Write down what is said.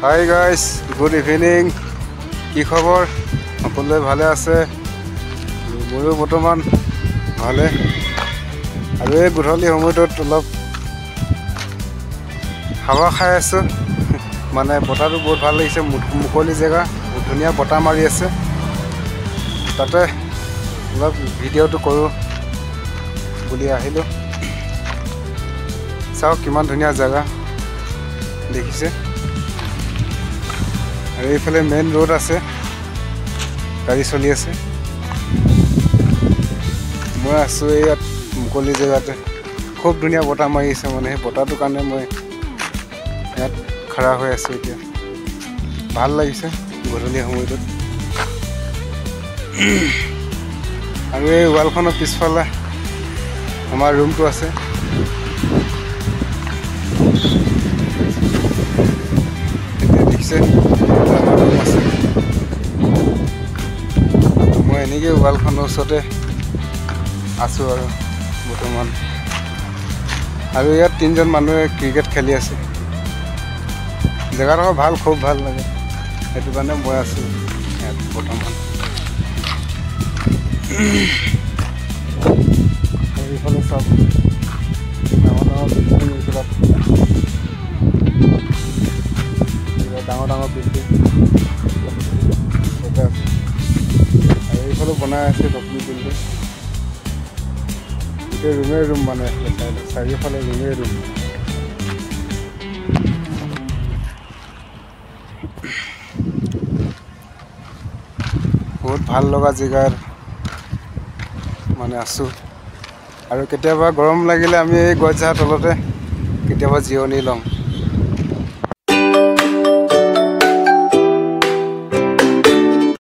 Hi guys, good evening. কি খবৰ? সকলোৱে ভালে আছে? মোৰো বৰ্তমান ভালে। আৰু এই গধূলি সময়টোত অলপ হাৱা খাই আছোঁ। মানে বতাহটো বহুত ভাল লাগিছে, মুকলি জেগা, বহুত ধুনীয়া বতাহ মাৰি আছে। তাতে অলপ ভিডিঅ'টো কৰোঁ বুলি আহিলোঁ। চাওক কিমান ধুনীয়া জেগা দেখিছে। আৰু এইফালে মেইন ৰোড আছে, গাড়ী চলি আছে। মই আছোঁ ইয়াত মুকলি জেগাতে। খুব ধুনীয়া বতাহ মাৰি আছে, মানে সেই বতাহটোৰ কাৰণে মই ইয়াত খাৰা হৈ আছোঁ এতিয়া। ভাল লাগিছে গধূলি সময়টোত। আৰু এই ৱালখনৰ পিছফালে আমাৰ ৰুমটো আছে। দেখিছে আমাৰ ৰুম আছে। মই এনেকৈ ৱালখনৰ ওচৰতে আছোঁ আৰু বৰ্তমান। আৰু ইয়াত 3জন মানুহে ক্ৰিকেট খেলি আছে। জেগাডোখৰ ভাল, খুব ভাল লাগে। সেইটো কাৰণে মই আছোঁ ইয়াত বৰ্তমান। আৰু এইফালে চাওক ডাঙৰ ডাঙৰ বিল্ডিং, এইবিলাক ডাঙৰ ডাঙৰ বিল্ডিং তাতে আছে। আৰু এইফালে বনাই আছে নতুন বিল্ডিং। গোটেই ৰুমেই ৰুম, মানে চাৰিওফালে ৰুমেই ৰুম। বহুত ভাল লগা জেগাৰ মানে আছোঁ। আৰু কেতিয়াবা গৰম লাগিলে আমি এই গছজোপাৰ তলতে কেতিয়াবা জিৰণি লওঁ।